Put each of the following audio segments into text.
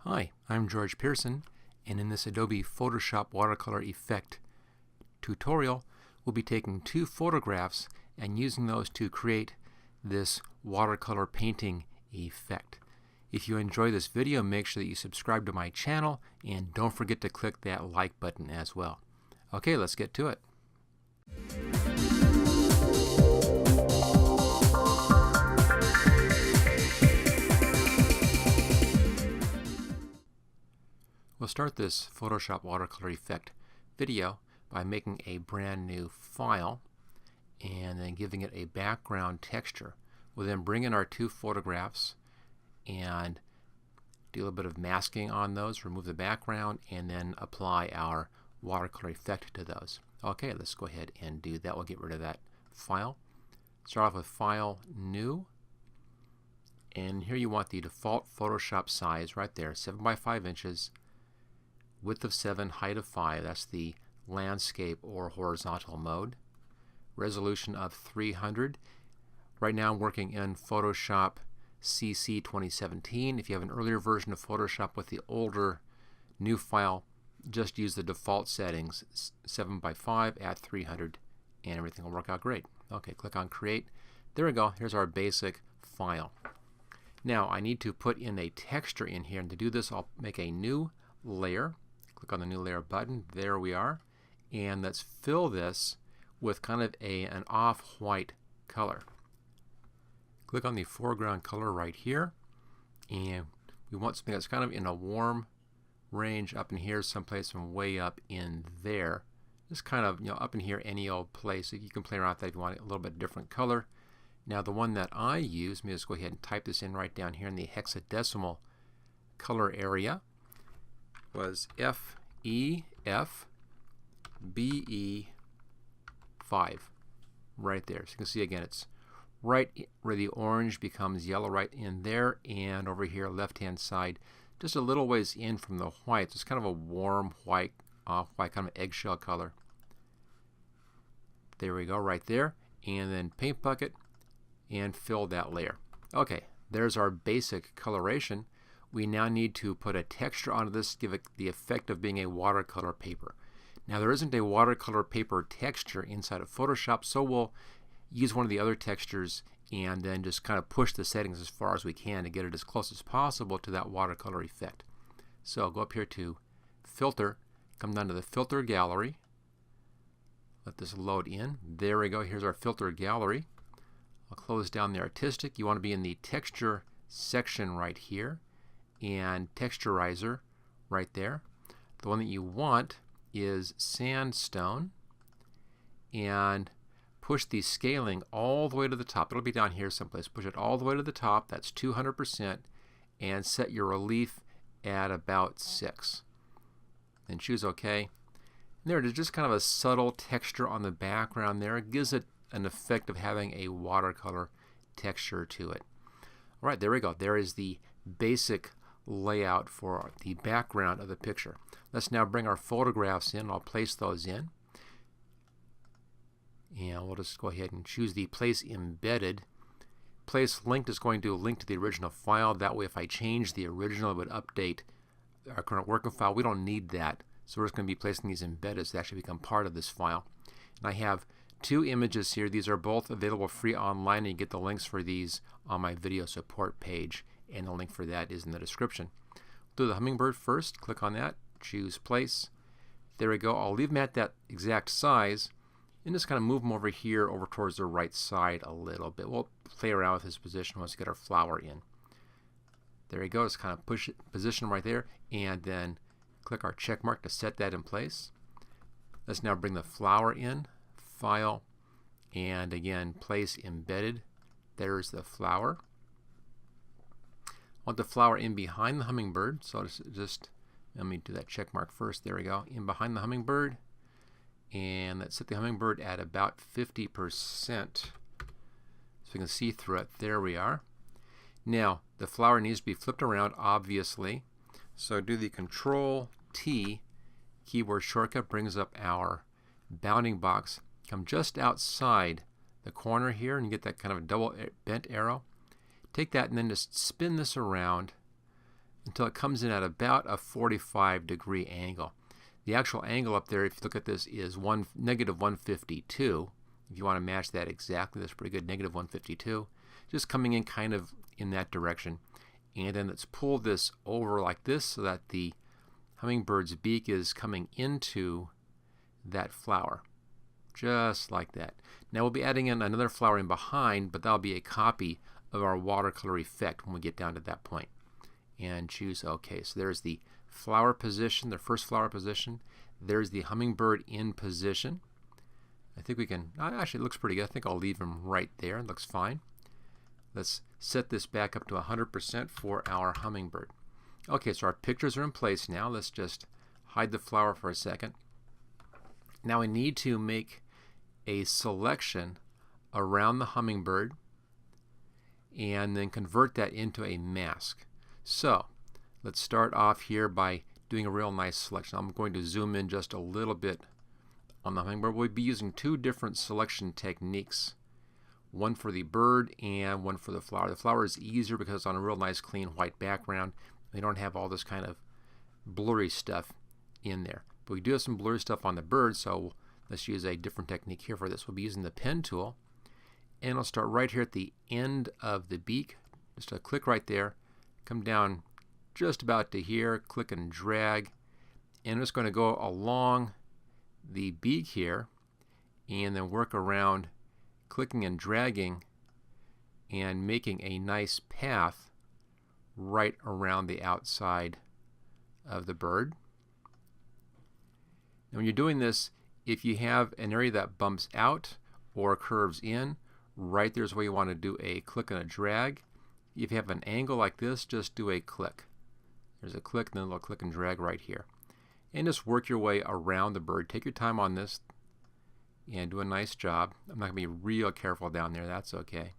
Hi, I'm George Pearson, and in this Adobe Photoshop Watercolor Effect tutorial, we'll be taking two photographs and using those to create this watercolor painting effect. If you enjoy this video, make sure that you subscribe to my channel and don't forget to click that like button as well. Okay, let's get to it. We'll start this Photoshop Watercolor Effect video by making a brand new file and then giving it a background texture. We'll then bring in our two photographs and do a little bit of masking on those, remove the background, and then apply our watercolor effect to those. Okay, let's go ahead and do that. We'll get rid of that file. Start off with File, New, and here you want the default Photoshop size right there, 7 by 5 inches. Width of 7, height of 5, that's the landscape or horizontal mode. Resolution of 300. Right now I'm working in Photoshop CC 2017. If you have an earlier version of Photoshop with the older new file, just use the default settings, 7 by 5 at 300, and everything will work out great. Okay, click on Create. There we go. Here's our basic file. Now I need to put in a texture in here, and to do this I'll make a new layer. Click on the new layer button. There we are. And let's fill this with kind of an off-white color. Click on the foreground color right here, and we want something that's kind of in a warm range up in here someplace and way up in there. Just kind of, up in here any old place. You can play around with that if you want a little bit different color. Now the one that I use, let me just go ahead and type this in right down here in the hexadecimal color area, was FEFBE5 right there. So you can see again it's right where the orange becomes yellow right in there, and over here left hand side just a little ways in from the white. So it's kind of a warm white, off-white, kind of eggshell color. There we go right there, and then paint bucket and fill that layer. Okay, there's our basic coloration. We now need to put a texture onto this to give it the effect of being a watercolor paper. Now there isn't a watercolor paper texture inside of Photoshop, so we'll use one of the other textures and then just kind of push the settings as far as we can to get it as close as possible to that watercolor effect. So go up here to Filter, come down to the Filter Gallery, let this load in. There we go, here's our filter gallery. I'll close down the artistic. You want to be in the texture section right here, and texturizer right there. The one that you want is sandstone, and push the scaling all the way to the top. It'll be down here someplace. Push it all the way to the top. That's 200%, and set your relief at about 6. Then choose OK. And there it is, just kind of a subtle texture on the background there. It gives it an effect of having a watercolor texture to it. All right, there we go. There is the basic layout for the background of the picture. Let's now bring our photographs in. I'll place those in. And we'll just go ahead and choose the Place Embedded. Place Linked is going to link to the original file. That way if I change the original, it would update our current working file. We don't need that. So we're just going to be placing these embedded to actually become part of this file. And I have two images here. These are both available free online, and you get the links for these on my video support page, and the link for that is in the description. Do the Hummingbird first. Click on that. Choose Place. There we go. I'll leave them at that exact size and just kind of move them over here over towards the right side a little bit. We'll play around with this position once we get our flower in. There we go. Just kind of push it, position right there, and then click our check mark to set that in place. Let's now bring the flower in. File, and again Place Embedded. There's the flower. I want the flower in behind the hummingbird, so just let me do that check mark first. There we go, in behind the hummingbird, and let's set the hummingbird at about 50% so we can see through it. There we are. Now the flower needs to be flipped around, obviously, so do the Control T keyboard shortcut, brings up our bounding box. Come just outside the corner here and you get that kind of a double bent arrow. Take that and then just spin this around until it comes in at about a 45-degree angle. The actual angle up there, if you look at this, is negative 152. If you want to match that exactly, that's pretty good, negative 152. Just coming in kind of in that direction. And then let's pull this over like this so that the hummingbird's beak is coming into that flower. Just like that. Now we'll be adding in another flower in behind, but that'll be a copy of our watercolor effect when we get down to that point. And choose OK. So there's the flower position, the first flower position. There's the hummingbird in position. I think we can, actually it looks pretty good. I think I'll leave him right there. It looks fine. Let's set this back up to 100% for our hummingbird. Okay, so our pictures are in place now. Let's just hide the flower for a second. Now we need to make a selection around the hummingbird and then convert that into a mask. So let's start off here by doing a real nice selection. I'm going to zoom in just a little bit on the hummingbird. We'll be using two different selection techniques. One for the bird and one for the flower. The flower is easier because it's on a real nice clean white background. They don't have all this kind of blurry stuff in there. But we do have some blurry stuff on the bird, so let's use a different technique here for this. We'll be using the pen tool, and I'll start right here at the end of the beak. Just a click right there, come down just about to here, click and drag, and I'm just going to go along the beak here and then work around clicking and dragging and making a nice path right around the outside of the bird. Now when you're doing this, if you have an area that bumps out or curves in, right there's where you want to do a click and a drag. If you have an angle like this, just do a click. There's a click and then a little click and drag right here. And just work your way around the bird. Take your time on this and do a nice job. I'm not going to be real careful down there, that's okay.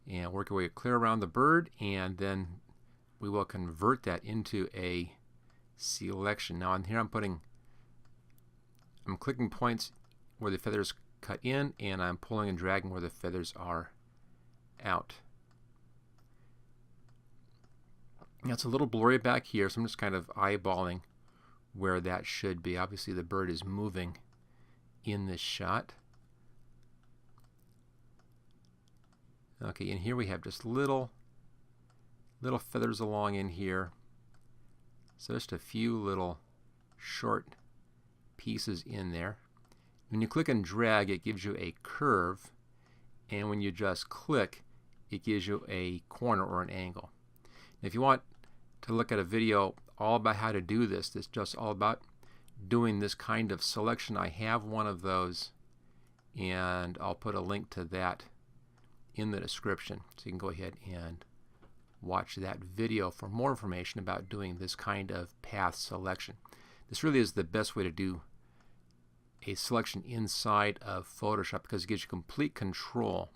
And work your way clear around the bird, and then we will convert that into a selection. Now on here I'm clicking points where the feathers cut in, and I'm pulling and dragging where the feathers are out. Now it's a little blurry back here, so I'm just kind of eyeballing where that should be. Obviously the bird is moving in this shot. Okay, and here we have just little feathers along in here. So just a few little short pieces in there. When you click and drag, it gives you a curve, and when you just click, it gives you a corner or an angle. Now, if you want to look at a video all about how to do this, that's just all about doing this kind of selection, I have one of those, and I'll put a link to that in the description, so you can go ahead and watch that video for more information about doing this kind of path selection. This really is the best way to do a selection inside of Photoshop because it gives you complete control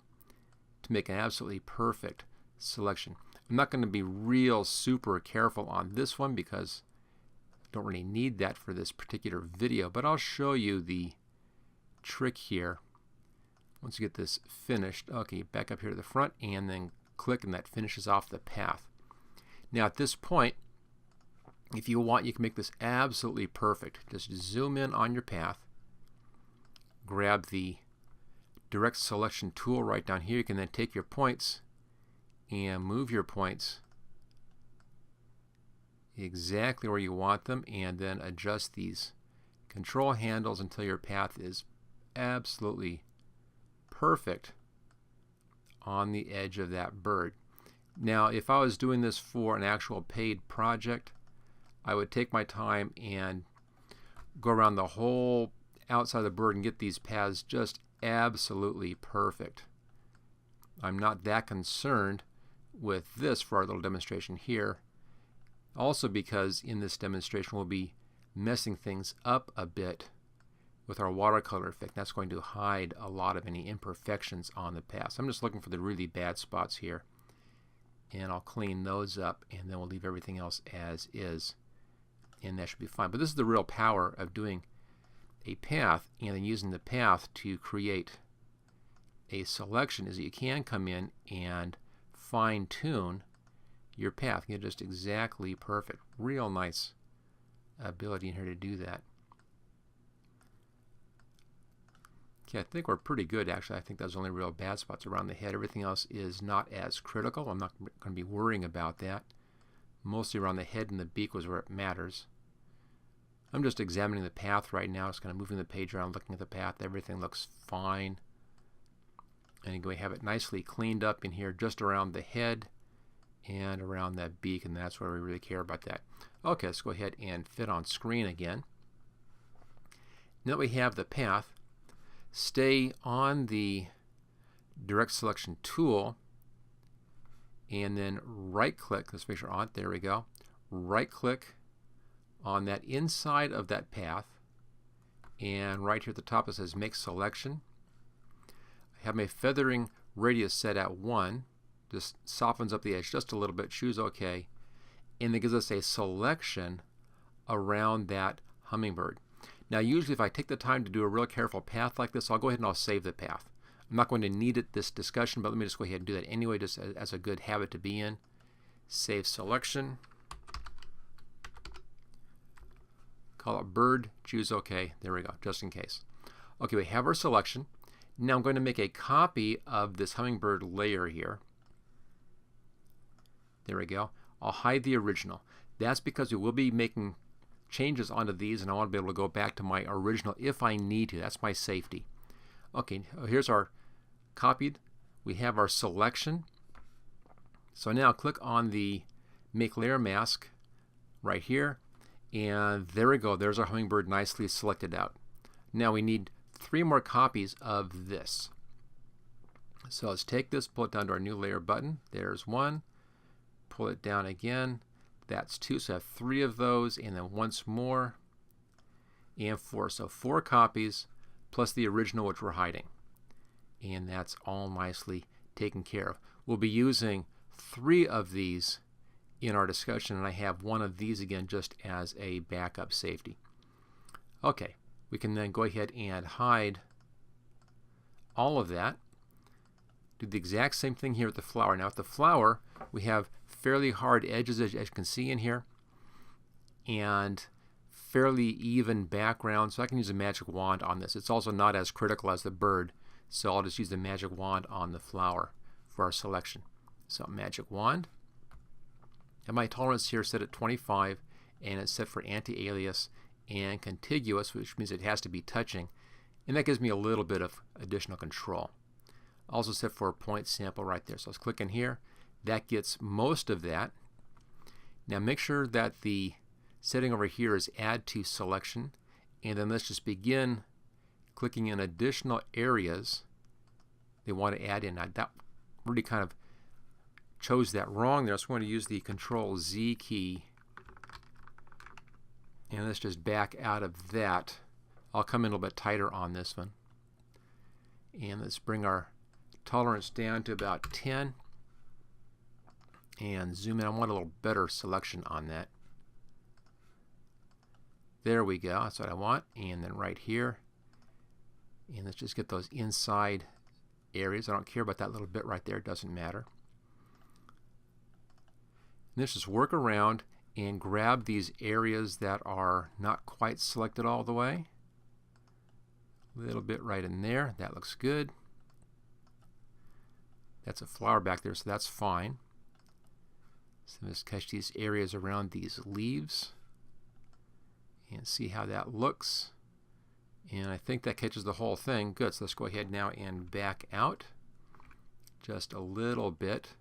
to make an absolutely perfect selection. I'm not going to be real super careful on this one because I don't really need that for this particular video, but I'll show you the trick here once you get this finished. Okay, back up here to the front and then click, and that finishes off the path. Now at this point, if you want, you can make this absolutely perfect. Just zoom in on your path, grab the direct selection tool right down here. You can then take your points and move your points exactly where you want them, and then adjust these control handles until your path is absolutely perfect on the edge of that bird. Now if I was doing this for an actual paid project, I would take my time and go around the whole outside of the bird and get these paths just absolutely perfect. I'm not that concerned with this for our little demonstration here, also because in this demonstration we'll be messing things up a bit with our watercolor effect. That's going to hide a lot of any imperfections on the path. So I'm just looking for the really bad spots here, and I'll clean those up, and then we'll leave everything else as is, and that should be fine. But this is the real power of doing a path and then using the path to create a selection, is that you can come in and fine-tune your path. Get just exactly perfect. Real nice ability in here to do that. Okay, I think we're pretty good actually. I think those only real bad spots around the head. Everything else is not as critical. I'm not going to be worrying about that. Mostly around the head and the beak was where it matters. I'm just examining the path right now. Just kind of moving the page around, looking at the path. Everything looks fine. And we have it nicely cleaned up in here just around the head and around that beak, and that's where we really care about that. Okay, let's go ahead and fit on screen again. Now that we have the path, stay on the direct selection tool and then right click. Let's make sure on it. There we go. Right click on that inside of that path, and right here at the top it says make selection. I have my feathering radius set at 1. Just softens up the edge just a little bit. Choose OK, and it gives us a selection around that hummingbird. Now usually if I take the time to do a real careful path like this, I'll go ahead and I'll save the path. I'm not going to need it this discussion, but let me just go ahead and do that anyway, just as a good habit to be in. Save selection. Call it bird, choose OK. There we go, just in case. Okay, we have our selection. Now I'm going to make a copy of this hummingbird layer here. There we go. I'll hide the original. That's because we will be making changes onto these, and I want to be able to go back to my original if I need to. That's my safety. Okay, here's our copied. We have our selection. So now click on the Make Layer Mask right here, and there we go. There's our hummingbird nicely selected out. Now we need 3 more copies of this. So let's take this, pull it down to our new layer button. There's 1. Pull it down again. That's 2. So I have 3 of those, and then once more, and 4. So 4 copies plus the original which we're hiding. And that's all nicely taken care of. We'll be using 3 of these in our discussion, and I have 1 of these again just as a backup safety. Okay, we can then go ahead and hide all of that. Do the exact same thing here with the flower. Now with the flower, we have fairly hard edges, as you can see in here, and fairly even background, so I can use a magic wand on this. It's also not as critical as the bird, so I'll just use the magic wand on the flower for our selection. So magic wand. And my tolerance here is set at 25, and it's set for anti-alias and contiguous, which means it has to be touching, and that gives me a little bit of additional control. Also set for a point sample right there. So let's click in here. That gets most of that. Now make sure that the setting over here is add to selection, and then let's just begin clicking in additional areas they want to add in. Now that really kind of chose that wrong there, so I'm going to use the Control Z key, and let's just back out of that. I'll come in a little bit tighter on this one, and let's bring our tolerance down to about 10 and zoom in. I want a little better selection on that. There we go, that's what I want. And then right here, and let's just get those inside areas. I don't care about that little bit right there, it doesn't matter. And let's just work around and grab these areas that are not quite selected all the way. A little bit right in there, that looks good. That's a flower back there, so that's fine. So let's catch these areas around these leaves and see how that looks. And I think that catches the whole thing. Good, so let's go ahead now and back out just a little bit.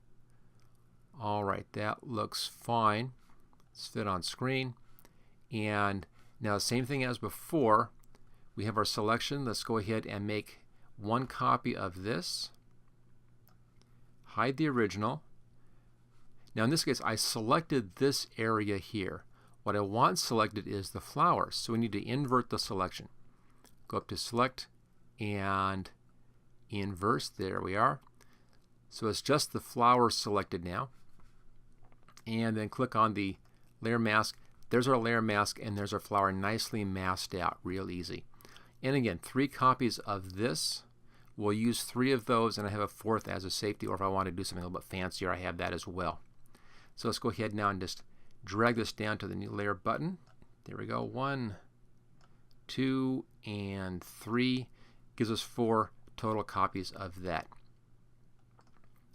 All right, that looks fine. Let's fit on screen. And now same thing as before. We have our selection. Let's go ahead and make 1 copy of this. Hide the original. Now in this case I selected this area here. What I want selected is the flowers, so we need to invert the selection. Go up to select and inverse. There we are. So it's just the flowers selected now. And then click on the layer mask. There's our layer mask, and there's our flower nicely masked out, real easy. And again, 3 copies of this. We'll use 3 of those, and I have a 4th as a safety, or if I want to do something a little bit fancier, I have that as well. So let's go ahead now and just drag this down to the new layer button. There we go. 1, 2, and 3 gives us 4 total copies of that.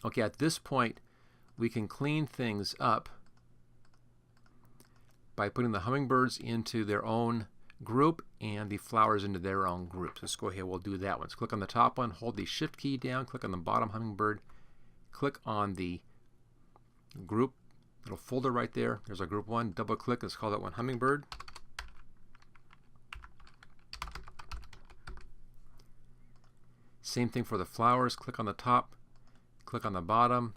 Okay, at this point we can clean things up by putting the hummingbirds into their own group and the flowers into their own group. So let's go ahead, we'll do that one. So click on the top one, hold the shift key down, click on the bottom hummingbird, click on the group little folder right there. There's our group 1, double click, let's call that one hummingbird. Same thing for the flowers, click on the top, click on the bottom,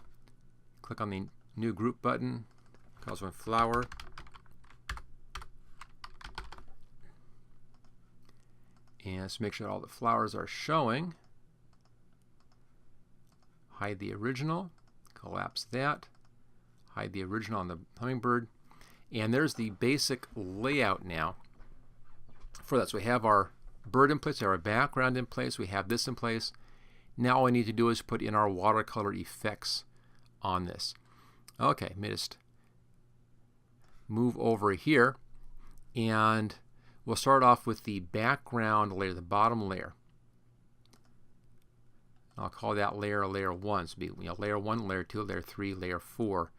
click on the new group button, call this one flower. And let's make sure all the flowers are showing. Hide the original, collapse that, hide the original on the hummingbird. And there's the basic layout now for that. So we have our bird in place, we have our background in place, we have this in place. Now all we need to do is put in our watercolor effects on this. Okay, let me just move over here, and we'll start off with the background layer, the bottom layer. I'll call that layer layer 1. So it'll be layer 1, layer 2, layer 3, layer 4,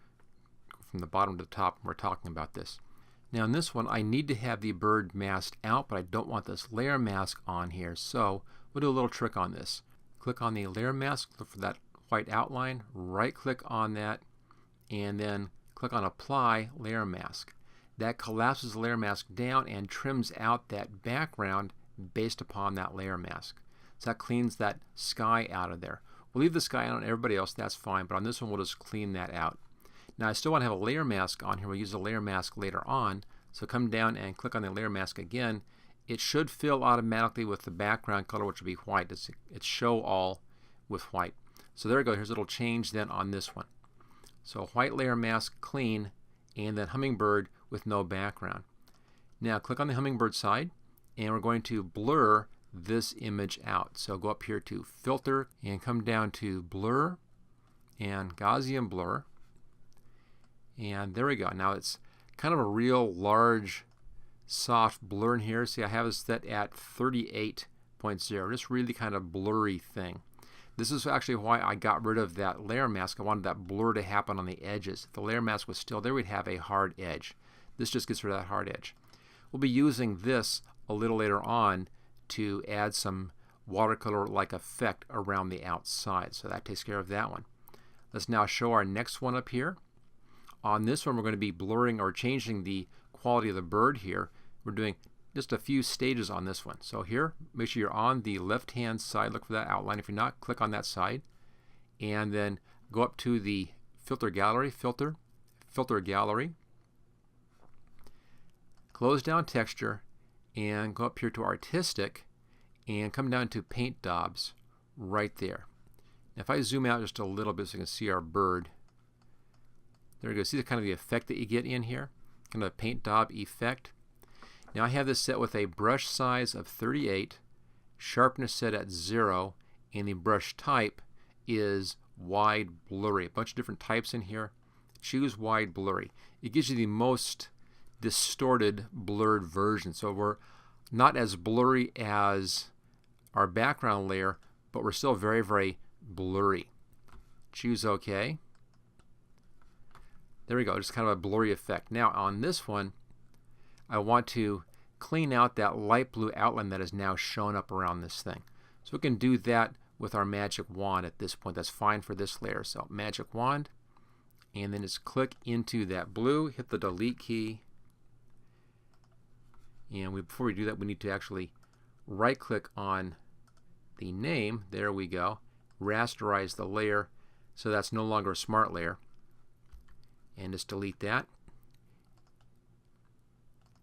from the bottom to the top when we're talking about this. Now in this one I need to have the bird masked out, but I don't want this layer mask on here, so we'll do a little trick on this. Click on the layer mask, look for that white outline, right click on that, and then click on apply layer mask. That collapses the layer mask down and trims out that background based upon that layer mask. So that cleans that sky out of there. We'll leave the sky out on everybody else, that's fine, but on this one we'll just clean that out. Now I still want to have a layer mask on here. We'll use the layer mask later on. So come down and click on the layer mask again. It should fill automatically with the background color, which will be white. It's show all with white. So there we go. Here's a little change then on this one. So white layer mask, clean, and then hummingbird with no background. Now click on the hummingbird side, and we're going to blur this image out. So go up here to filter and come down to blur and Gaussian blur. And there we go. Now it's kind of a real large soft blur in here. See, I have it set at 38.0. Just really kind of blurry thing. This is actually why I got rid of that layer mask. I wanted that blur to happen on the edges. If the layer mask was still there, we'd have a hard edge. This just gets rid of that hard edge. We'll be using this a little later on to add some watercolor-like effect around the outside. So that takes care of that one. Let's now show our next one up here. On this one, we're going to be blurring or changing the quality of the bird here. We're doing just a few stages on this one. So here, make sure you're on the left-hand side. Look for that outline. If you're not, click on that side. And then go up to the filter gallery, filter gallery. Close down texture and go up here to artistic and come down to paint daubs right there. Now if I zoom out just a little bit so you can see our bird, there we go. See the kind of the effect that you get in here? Kind of a paint daub effect. Now I have this set with a brush size of 38, sharpness set at 0, and the brush type is wide blurry. A bunch of different types in here. Choose wide blurry. It gives you the most distorted blurred version. So we're not as blurry as our background layer, but we're still very, very blurry. Choose OK. There we go, just kind of a blurry effect. Now on this one, I want to clean out that light blue outline that is now shown up around this thing. So we can do that with our magic wand at this point. That's fine for this layer. So magic wand, and then just click into that blue, hit the delete key. And before we do that, we need to actually right click on the name. There we go. Rasterize the layer so that's no longer a smart layer. And just delete that.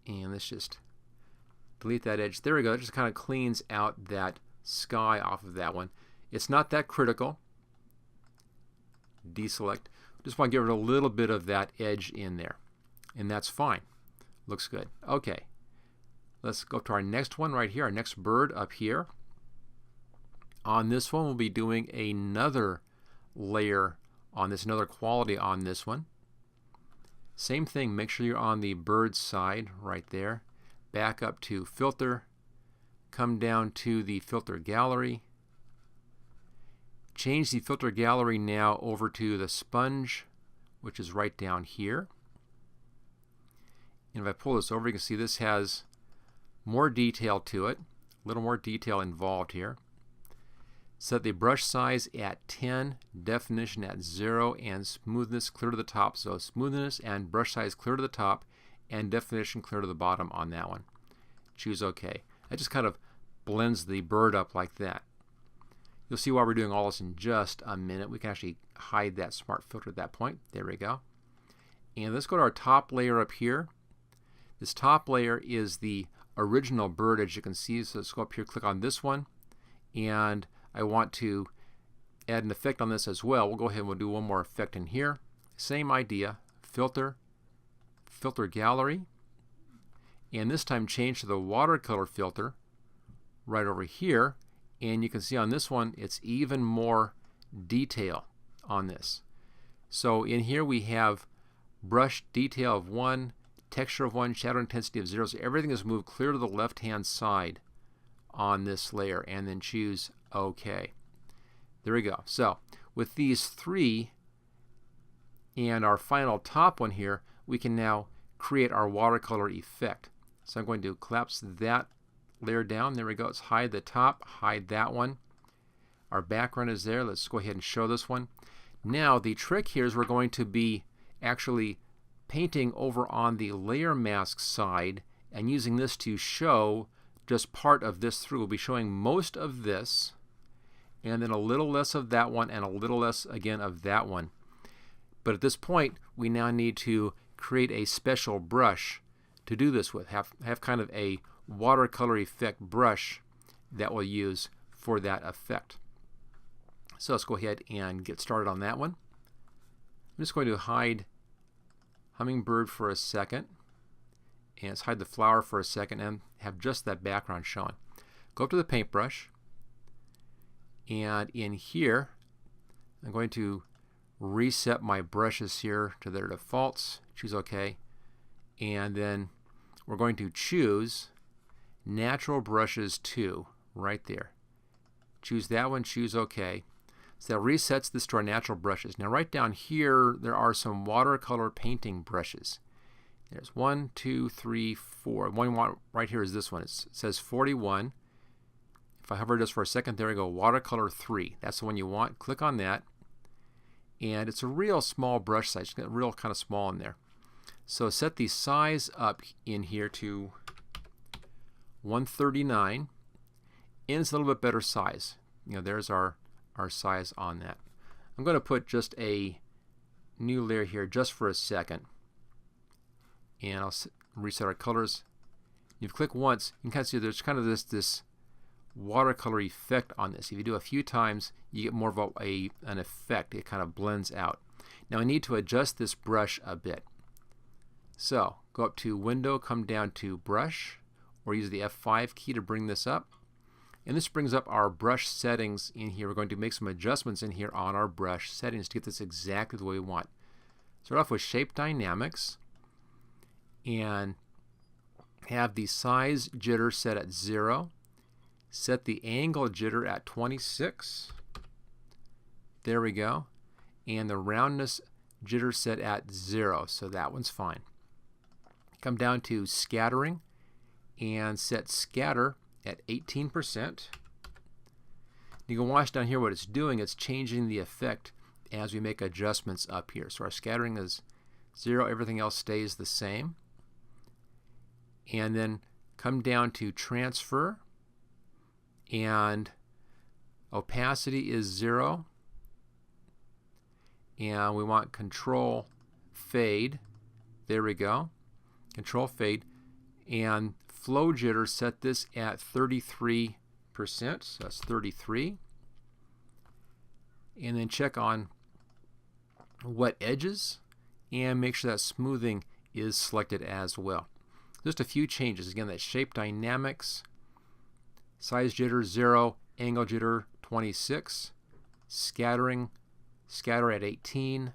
And let's just delete that edge. There we go. It just kind of cleans out that sky off of that one. It's not that critical. Deselect. Just want to give it a little bit of that edge in there. And that's fine. Looks good. Okay. Let's go to our next one right here, our next bird up here. On this one, we'll be doing another layer on this, another quality on this one. Same thing, make sure you're on the bird side right there. Back up to Filter, come down to the Filter Gallery. Change the Filter Gallery now over to the sponge, which is right down here. And if I pull this over, you can see this has more detail to it, a little more detail involved here. Set the brush size at 10, definition at 0, and smoothness clear to the top. So smoothness and brush size clear to the top, and definition clear to the bottom on that one. Choose OK. That just kind of blends the bird up like that. You'll see why we're doing all this in just a minute. We can actually hide that smart filter at that point. There we go. And let's go to our top layer up here. This top layer is the original bird, as you can see. So let's go up here, click on this one, and I want to add an effect on this as well. We'll go ahead and we'll do one more effect in here. Same idea, Filter, Filter Gallery, and this time change to the watercolor filter right over here. And you can see on this one, it's even more detail on this. So in here we have brush detail of 1, texture of 1, shadow intensity of 0. So everything is moved clear to the left-hand side on this layer, and then choose OK. There we go. So with these three and our final top one here, we can now create our watercolor effect. So I'm going to collapse that layer down. There we go. Let's hide the top, hide that one. Our background is there. Let's go ahead and show this one. Now the trick here is we're going to be actually painting over on the layer mask side and using this to show just part of this through. We'll be showing most of this and then a little less of that one and a little less again of that one. But at this point we now need to create a special brush to do this with. Have kind of a watercolor effect brush that we'll use for that effect. So let's go ahead and get started on that one. I'm just going to hide Hummingbird for a second, and let's hide the flower for a second and have just that background showing. Go up to the paintbrush, and in here I'm going to reset my brushes here to their defaults, choose OK, and then we're going to choose Natural Brushes 2 right there. Choose that one, choose OK. So that resets this to our natural brushes. Now right down here there are some watercolor painting brushes. There's 1, 2, 3, 4. One right here is this one. It says 41. If I hover just for a second, there we go, watercolor 3. That's the one you want. Click on that. And it's a real small brush size. It's got real kind of small in there. So set the size up in here to 139. And it's a little bit better size. You know, there's our size on that. I'm going to put just a new layer here just for a second. And I'll reset our colors. You click once, you can kind of see there's kind of this watercolor effect on this. If you do a few times, you get more of an effect. It kind of blends out. Now I need to adjust this brush a bit. So go up to Window, come down to Brush, or use the F5 key to bring this up. And this brings up our brush settings in here. We're going to make some adjustments in here on our brush settings to get this exactly the way we want. Start off with Shape Dynamics and have the size jitter set at 0. Set the angle jitter at 26. There we go. And the roundness jitter set at 0. So that one's fine. Come down to Scattering and set Scatter at 18%. You can watch down here what it's doing. It's changing the effect as we make adjustments up here. So our scattering is 0. Everything else stays the same. And then come down to Transfer, and opacity is 0. And we want Control Fade. There we go. Control Fade. And flow jitter, set this at 33%. So that's 33. And then check on wet edges and make sure that smoothing is selected as well. Just a few changes. Again, that Shape Dynamics, size jitter 0, angle jitter 26, scatter at 18,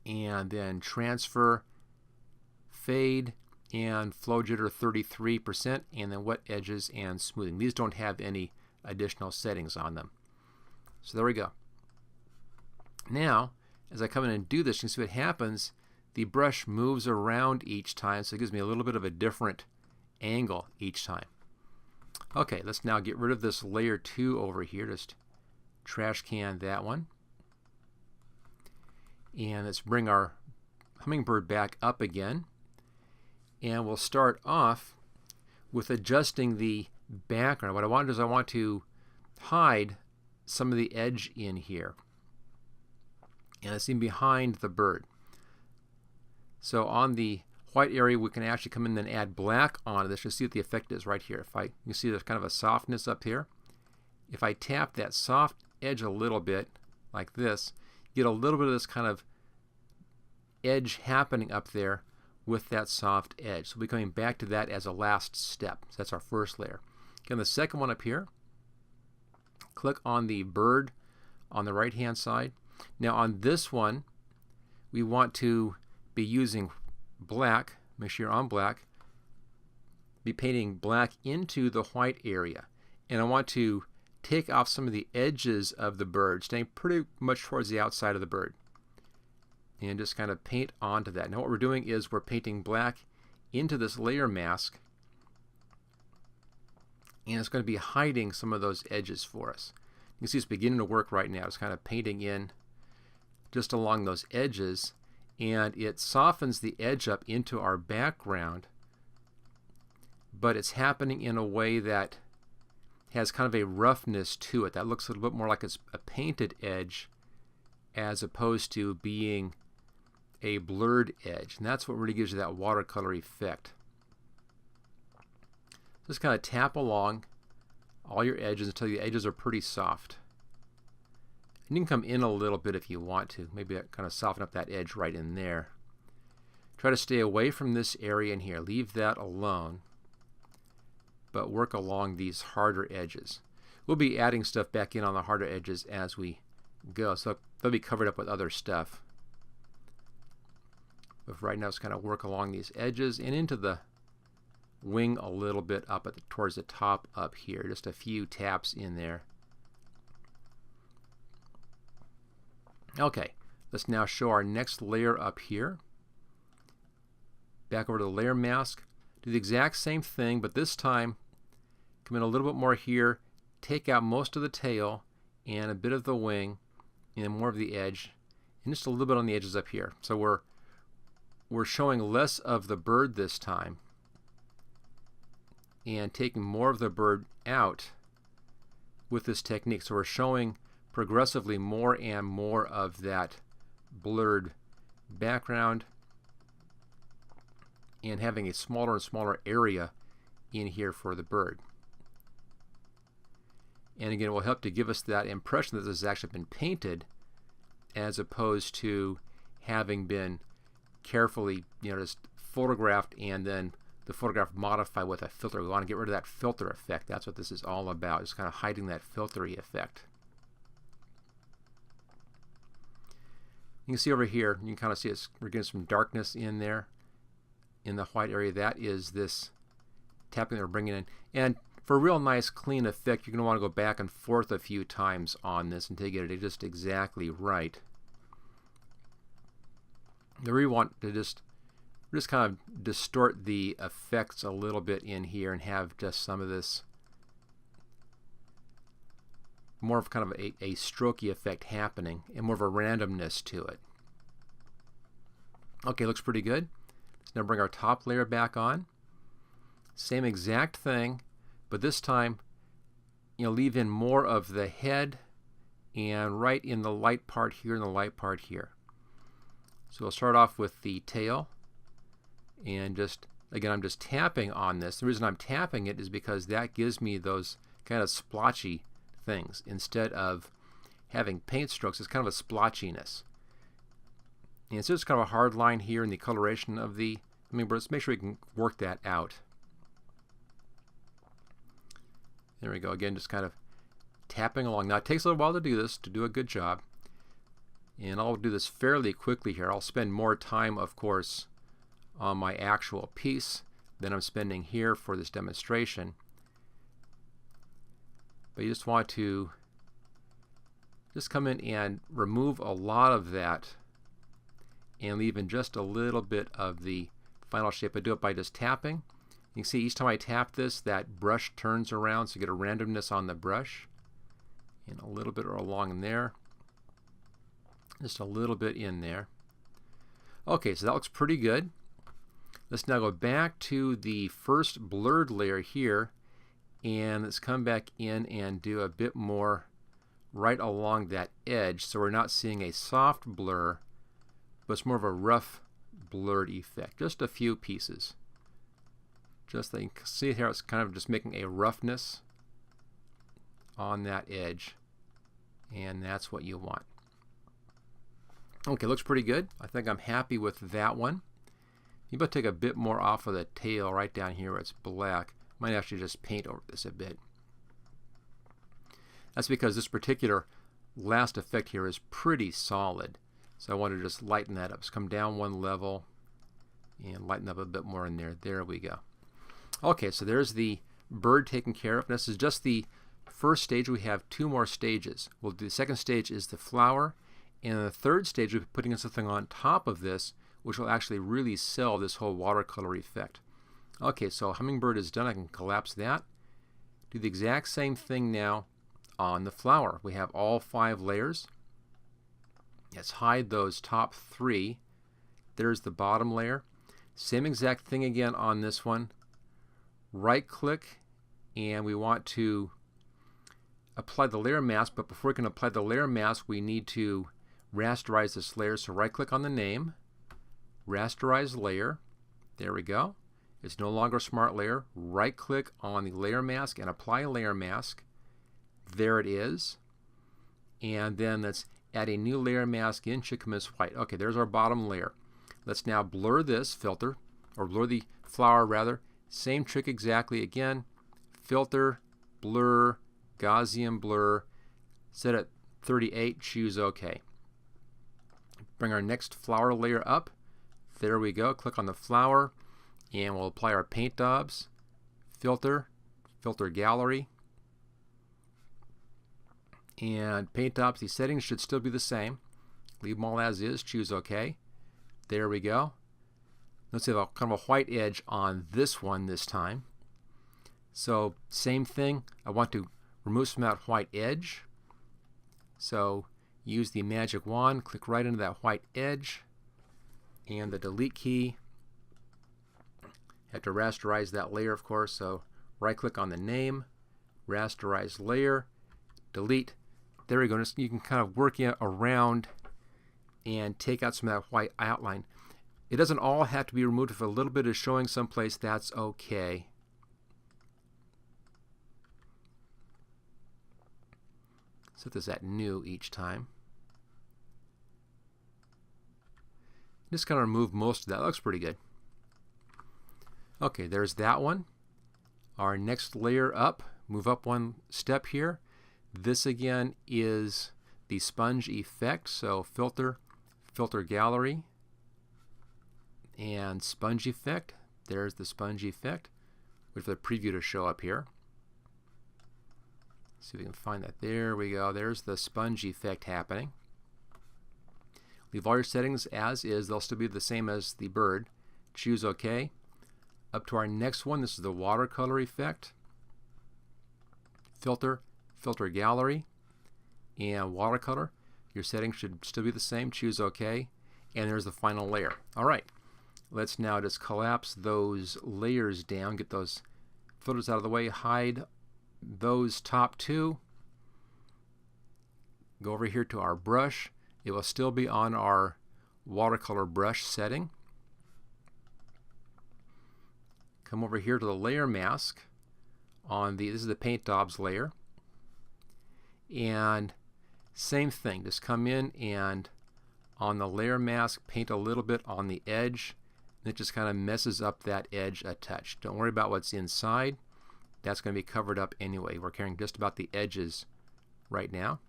and then transfer, fade, and flow jitter 33%, and then wet edges and smoothing. These don't have any additional settings on them. So there we go. Now, as I come in and do this, you can see what happens. The brush moves around each time, so it gives me a little bit of a different angle each time. Okay, let's now get rid of this layer 2 over here. Just trash can that one. And let's bring our Hummingbird back up again. And we'll start off with adjusting the background. What I want to do is I want to hide some of the edge in here. And it's in behind the bird. So on the white area, we can actually come in and add black onto this. You'll see what the effect is right here. You can see there's kind of a softness up here. If I tap that soft edge a little bit, like this, you get a little bit of this kind of edge happening up there with that soft edge. So we'll be coming back to that as a last step. So that's our first layer. Again, the second one up here, click on the bird on the right hand side. Now on this one, we want to be using black. Make sure you're on black. Be painting black into the white area. And I want to take off some of the edges of the bird, staying pretty much towards the outside of the bird. And just kind of paint onto that. Now what we're doing is we're painting black into this layer mask, and it's going to be hiding some of those edges for us. You can see it's beginning to work right now. It's kind of painting in just along those edges, and it softens the edge up into our background, but it's happening in a way that has kind of a roughness to it. That looks a little bit more like it's a painted edge as opposed to being a blurred edge. And that's what really gives you that watercolor effect. Just kind of tap along all your edges until the edges are pretty soft. And you can come in a little bit if you want to. Maybe kind of soften up that edge right in there. Try to stay away from this area in here. Leave that alone. But work along these harder edges. We'll be adding stuff back in on the harder edges as we go. So they'll be covered up with other stuff. But right now, just kind of work along these edges and into the wing a little bit up towards the top up here. Just a few taps in there. Okay, let's now show our next layer up here. Back over to the layer mask. Do the exact same thing, but this time come in a little bit more here. Take out most of the tail and a bit of the wing and more of the edge, and just a little bit on the edges up here. So we're showing less of the bird this time and taking more of the bird out with this technique. So we're showing progressively more and more of that blurred background and having a smaller and smaller area in here for the bird. And again, it will help to give us that impression that this has actually been painted as opposed to having been carefully, just photographed and then the photograph modified with a filter. We want to get rid of that filter effect. That's what this is all about, just kind of hiding that filtery effect. You can see over here, you can kind of see we're getting some darkness in there in the white area. That is this tapping that we're bringing in. And for a real nice clean effect, you're going to want to go back and forth a few times on this until you get it just exactly right. You really want to just kind of distort the effects a little bit in here and have just some of this more of kind of a strokey effect happening and more of a randomness to it. Okay, looks pretty good. Let's now bring our top layer back on. Same exact thing, but this time leave in more of the head and right in the light part here and the light part here. So we'll start off with the tail, and just again I'm just tapping on this. The reason I'm tapping it is because that gives me those kind of splotchy things. Instead of having paint strokes, it's kind of a splotchiness. And so it's kind of a hard line here in the coloration of the Hummingbird. Let's make sure we can work that out. There we go. Again, just kind of tapping along. Now it takes a little while to do this, to do a good job. And I'll do this fairly quickly here. I'll spend more time, of course, on my actual piece than I'm spending here for this demonstration. But you just want to just come in and remove a lot of that and leave in just a little bit of the final shape. I do it by just tapping. You can see each time I tap this, that brush turns around, so you get a randomness on the brush. And a little bit along there. Just a little bit in there. Okay, so that looks pretty good. Let's now go back to the first blurred layer here, and let's come back in and do a bit more right along that edge, so we're not seeing a soft blur, but it's more of a rough blurred effect. Just a few pieces. Just like you can see here, it's kind of just making a roughness on that edge, and that's what you want. Okay, looks pretty good. I think I'm happy with that one. You might take a bit more off of the tail right down here where it's black. Might actually just paint over this a bit. That's because this particular last effect here is pretty solid. So I want to just lighten that up. So come down one level and lighten up a bit more in there. There we go. Okay, so there's the bird taken care of. This is just the first stage. We have two more stages. We'll do the second stage is the flower, and the third stage we'll be putting something on top of this, which will actually really sell this whole watercolor effect. Okay, so Hummingbird is done. I can collapse that. Do the exact same thing now on the flower. We have all 5 layers. Let's hide those top 3. There's the bottom layer. Same exact thing again on this one. Right click, and we want to apply the layer mask, but before we can apply the layer mask we need to rasterize this layer. So right click on the name, rasterize layer. There we go. It's no longer a smart layer. Right click on the layer mask and apply a layer mask. There it is. And then let's add a new layer mask in Chickamus White. Okay, there's our bottom layer. Let's now blur this filter, or blur the flower rather. Same trick exactly again. Filter, blur, Gaussian blur. Set at 38, choose OK. Bring our next flower layer up. There we go. Click on the flower, and we'll apply our paint daubs. Filter, filter gallery. And paint daubs, the settings should still be the same. Leave them all as is, choose OK. There we go. Let's have a kind of a white edge on this one this time. So same thing, I want to remove some of that white edge. So use the magic wand, click right into that white edge, and the delete key. Have to rasterize that layer, of course, so right click on the name, rasterize layer, delete. There we go. You can kind of work it around and take out some of that white outline. It doesn't all have to be removed. If a little bit is showing someplace, that's okay. Set this at new each time. Just kind of remove most of that. Looks pretty good. Okay, there's that one. Our next layer up, move up one step here. This again is the sponge effect. So filter, filter gallery, and sponge effect. There's the sponge effect. Wait for the preview to show up here. See if we can find that. There we go. There's the sponge effect happening. Leave all your settings as is. They'll still be the same as the bird. Choose OK. Up to our next one. This is the watercolor effect. Filter, filter gallery, and watercolor. Your settings should still be the same. Choose OK. And there's the final layer. All right. Let's now just collapse those layers down, get those filters out of the way, hide those top 2. Go over here to our brush. It will still be on our watercolor brush setting. Come over here to the layer mask on this is the paint daubs layer. And same thing, just come in and on the layer mask paint a little bit on the edge. It just kind of messes up that edge a touch. Don't worry about what's inside. That's going to be covered up anyway. We're caring just about the edges right now.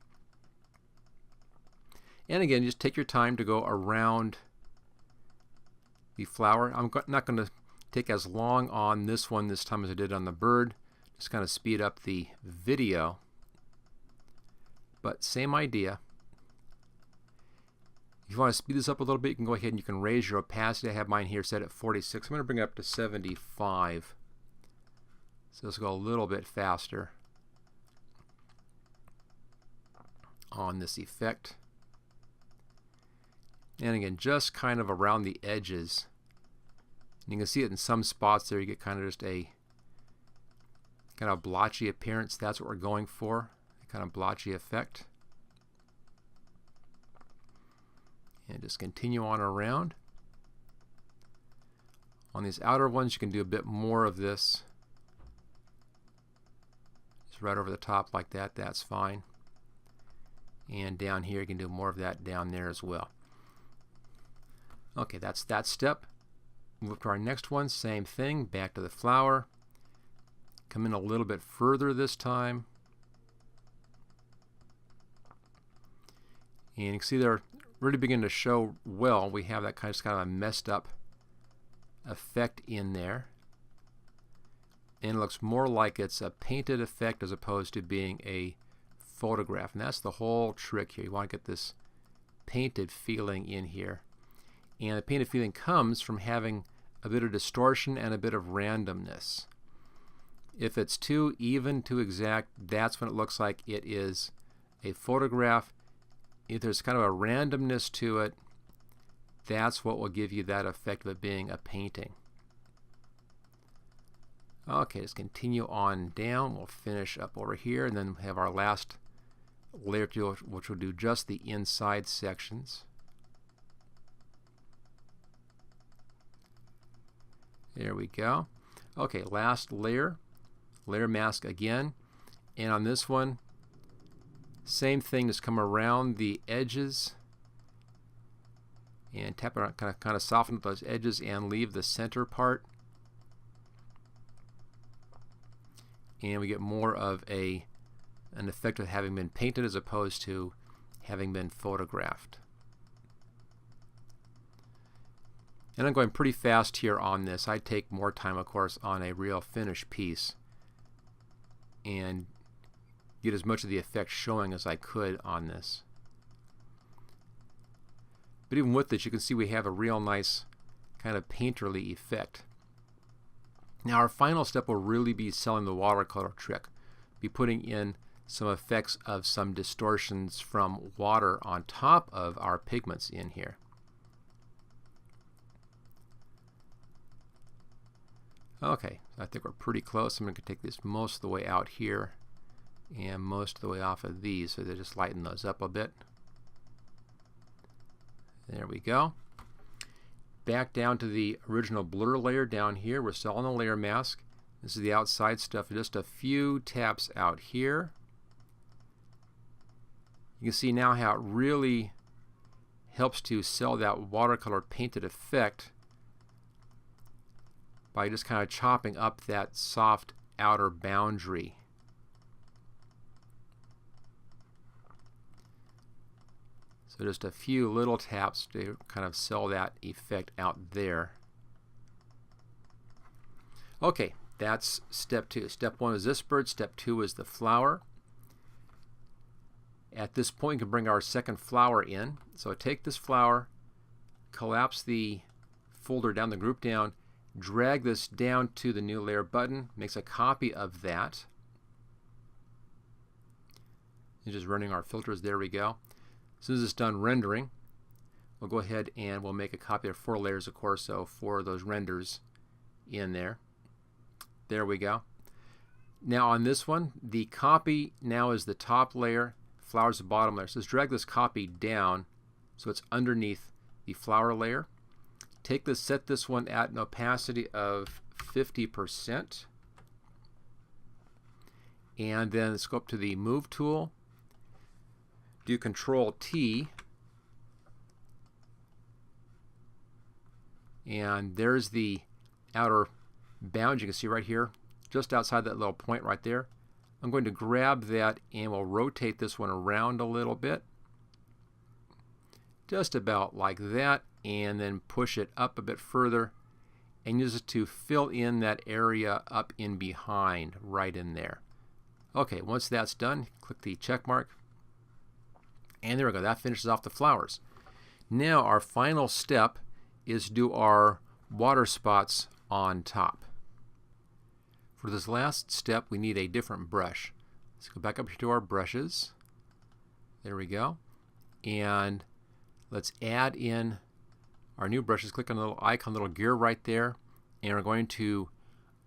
And again, just take your time to go around the flower. I'm not going to take as long on this one this time as I did on the bird. Just kind of speed up the video. But same idea. If you want to speed this up a little bit, you can go ahead and you can raise your opacity. I have mine here set at 46. I'm going to bring it up to 75. So let's go a little bit faster on this effect. And again, just kind of around the edges. And you can see it in some spots there. You get kind of just a kind of blotchy appearance. That's what we're going for, a kind of blotchy effect. And just continue on around. On these outer ones, you can do a bit more of this. Just right over the top like that. That's fine. And down here, you can do more of that down there as well. Okay, that's that step. Move up to our next one. Same thing. Back to the flower. Come in a little bit further this time. And you can see they're really beginning to show well. We have that kind of a messed up effect in there. And it looks more like it's a painted effect as opposed to being a photograph. And that's the whole trick here. You want to get this painted feeling in here. And the painted feeling comes from having a bit of distortion and a bit of randomness. If it's too even, too exact, that's when it looks like it is a photograph. If there's kind of a randomness to it, that's what will give you that effect of it being a painting. Okay, let's continue on down. We'll finish up over here and then have our last layer tool, which will do just the inside sections. There we go. Okay, last layer. Layer mask again. And on this one, same thing, just come around the edges and tap around, kind of soften those edges and leave the center part. And we get more of an effect of having been painted as opposed to having been photographed. And I'm going pretty fast here on this. I take more time, of course, on a real finished piece and get as much of the effect showing as I could on this. But even with this, you can see we have a real nice kind of painterly effect. Now our final step will really be selling the watercolor trick. Be putting in some effects of some distortions from water on top of our pigments in here. Okay, I think we're pretty close. I'm going to take this most of the way out here and most of the way off of these, so they just lighten those up a bit. There we go. Back down to the original blur layer down here. We're still on the layer mask. This is the outside stuff. Just a few taps out here. You can see now how it really helps to sell that watercolor painted effect by just kind of chopping up that soft outer boundary. So just a few little taps to kind of sell that effect out there. Okay, that's step 2. Step 1 is this bird. Step 2 is the flower. At this point, we can bring our second flower in. So take this flower, collapse the folder down, the group down, drag this down to the new layer button, makes a copy of that. And just running our filters, there we go. As soon as it's done rendering, we'll go ahead and we'll make a copy of 4 layers, of course, so 4 of those renders in there. There we go. Now on this one, the copy now is the top layer, flower's the bottom layer. So let's drag this copy down so it's underneath the flower layer. Take this, set this one at an opacity of 50%. And then let's go up to the Move tool. Do Control T. And there's the outer bound. You can see right here, just outside that little point right there. I'm going to grab that and we'll rotate this one around a little bit. just about like that, and then push it up a bit further and use it to fill in that area up in behind, right in there. Okay, once that's done, click the check mark, and there we go. That finishes off the flowers. Now our final step is to do our water spots on top. For this last step, we need a different brush. Let's go back up here to our brushes. There we go. And let's add in our new brushes. Click on the little icon, little gear right there, and we're going to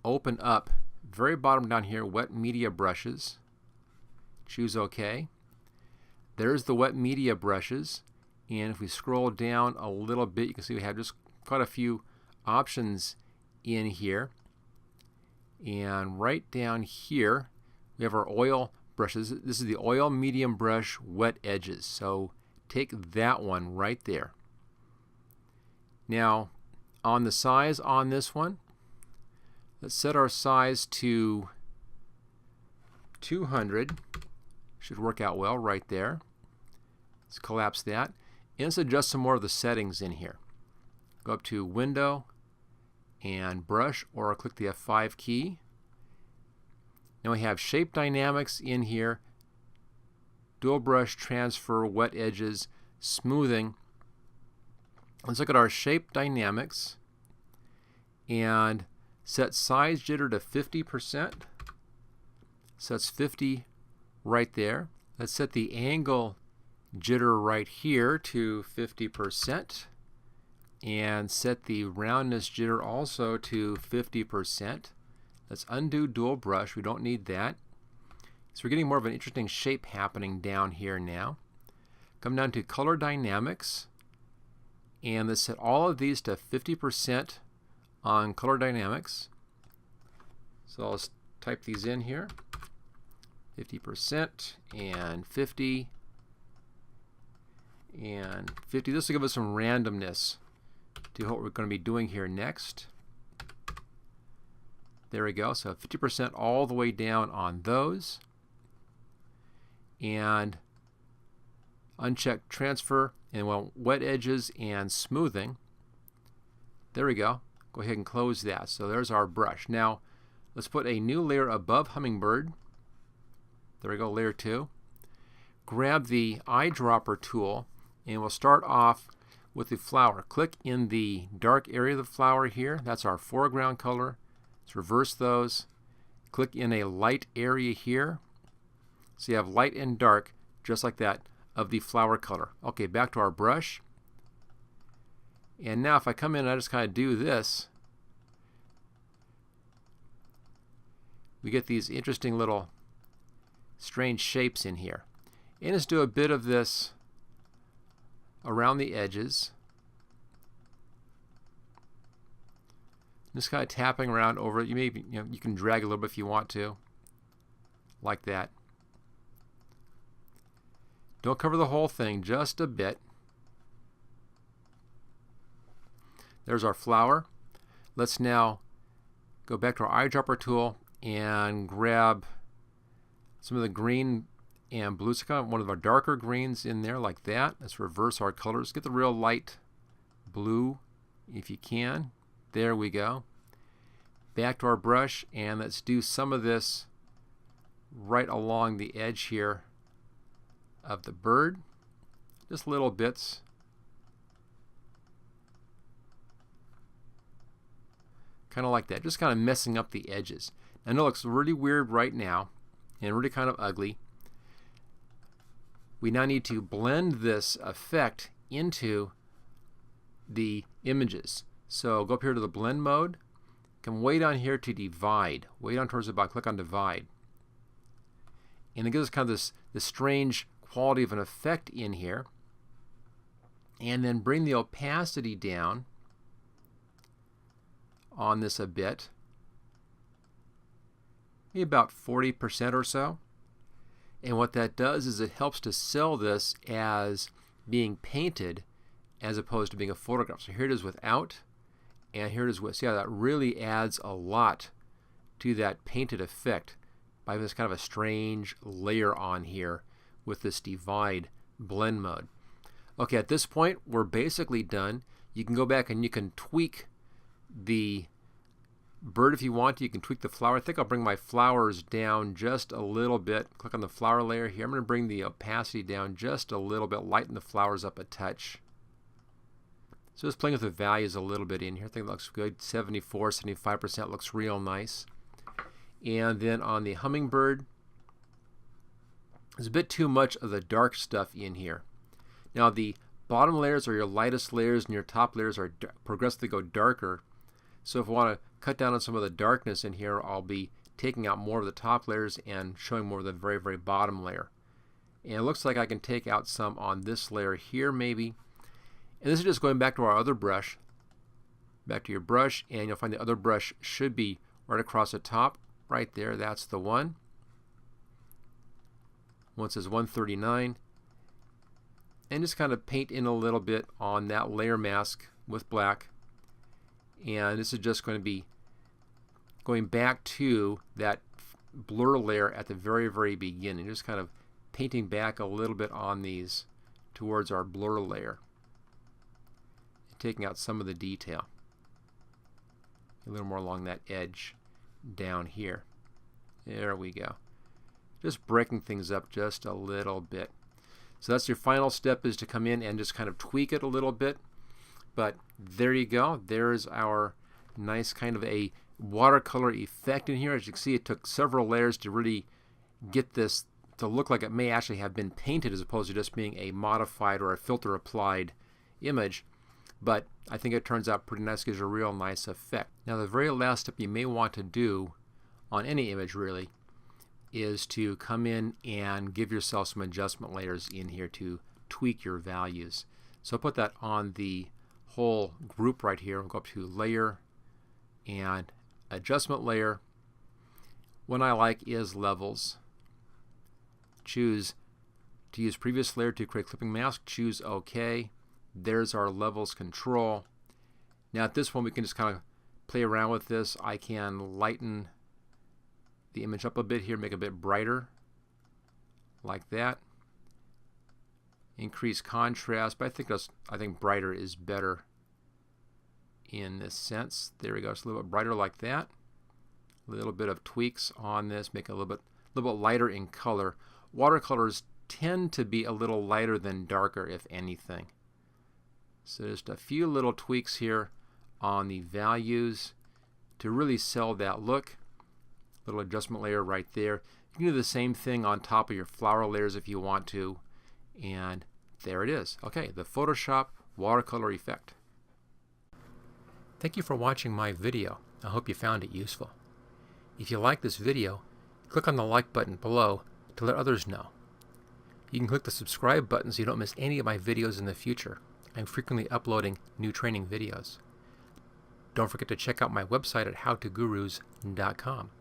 open up very bottom down here, wet media brushes. Choose OK. There's the wet media brushes, and if we scroll down a little bit, you can see we have just quite a few options in here. And right down here we have our oil brushes. This is the oil medium brush wet edges, so take that one right there. Now on the size on this one, let's set our size to 200. Should work out well right there. Let's collapse that, and let's adjust some more of the settings in here. Go up to Window and Brush, or click the F5 key. Now we have Shape Dynamics in here, Dual Brush Transfer, Wet Edges, Smoothing. Let's look at our Shape Dynamics and set Size Jitter to 50%. Sets 50 right there. Let's set the Angle Jitter right here to 50%. And set the roundness jitter also to 50%. Let's undo dual brush. We don't need that. So we're getting more of an interesting shape happening down here now. Come down to color dynamics, and let's set all of these to 50% on color dynamics. So I'll just type these in here. 50% and 50 and 50. This will give us some randomness to what we're going to be doing here next. There we go. So 50% all the way down on those. And uncheck transfer, and well, wet edges and smoothing. There we go. Go ahead and close that. So there's our brush. Now let's put a new layer above Hummingbird. There we go, layer 2. Grab the eyedropper tool, and we'll start off with the flower. Click in the dark area of the flower here. That's our foreground color. Let's reverse those. Click in a light area here. So you have light and dark, just like that, of the flower color. Okay, back to our brush. And now if I come in and I just kind of do this, we get these interesting little strange shapes in here. And let's do a bit of this around the edges. Just kind of tapping around over it. You maybe you can drag a little bit if you want to, like that. Don't cover the whole thing, just a bit. There's our flower. Let's now go back to our eyedropper tool and grab some of the green and blue. So kind of one of our darker greens in there, like that. Let's reverse our colors. Get the real light blue if you can. There we go. Back to our brush, and let's do some of this right along the edge here of the bird. Just little bits. Kind of like that. Just kind of messing up the edges. I know it looks really weird right now and really kind of ugly. We now need to blend this effect into the images. So go up here to the blend mode. Come way down here to divide. Way down towards the bottom. Click on divide. And it gives us kind of this strange quality of an effect in here. And then bring the opacity down on this a bit. Maybe about 40% or so. And what that does is it helps to sell this as being painted as opposed to being a photograph. So here it is without, and here it is with. See how that really adds a lot to that painted effect by this kind of a strange layer on here with this divide blend mode. Okay, at this point we're basically done. You can go back and you can tweak the bird if you want to. You can tweak the flower. I think I'll bring my flowers down just a little bit. Click on the flower layer here. I'm going to bring the opacity down just a little bit, lighten the flowers up a touch. So just playing with the values a little bit in here. I think it looks good. 74, 75% looks real nice. And then on the Hummingbird, there's a bit too much of the dark stuff in here. Now the bottom layers are your lightest layers and your top layers are progressively go darker. So if I want to cut down on some of the darkness in here, I'll be taking out more of the top layers and showing more of the very, very bottom layer. And it looks like I can take out some on this layer here maybe. And this is just going back to our other brush. Back to your brush, and you'll find the other brush should be right across the top. Right there, that's the one. One says 139. And just kind of paint in a little bit on that layer mask with black. And this is just going to be going back to that blur layer at the very, very beginning. Just kind of painting back a little bit on these towards our blur layer. And taking out some of the detail. A little more along that edge down here. There we go. Just breaking things up just a little bit. So that's your final step, is to come in and just kind of tweak it a little bit. But there you go. There's our nice kind of a watercolor effect in here. As you can see, it took several layers to really get this to look like it may actually have been painted as opposed to just being a modified or a filter applied image. But I think it turns out pretty nice, gives you a real nice effect. Now the very last step you may want to do on any image really is to come in and give yourself some adjustment layers in here to tweak your values. So I'll put that on the whole group right here. We'll go up to Layer and Adjustment Layer. One I like is Levels. Choose to use previous layer to create clipping mask. Choose OK. There's our Levels control. Now at this one we can just kind of play around with this. I can lighten the image up a bit here, make it a bit brighter, like that. Increase contrast, but I think brighter is better in this sense. There we go. It's a little bit brighter like that. A little bit of tweaks on this, make it a little bit lighter in color. Watercolors tend to be a little lighter than darker, if anything. So just a few little tweaks here on the values to really sell that look. Little adjustment layer right there. You can do the same thing on top of your flower layers if you want to. And there it is. Okay, the Photoshop Watercolor Effect. Thank you for watching my video. I hope you found it useful. If you like this video, click on the like button below to let others know. You can click the subscribe button so you don't miss any of my videos in the future. I'm frequently uploading new training videos. Don't forget to check out my website at howtogurus.com.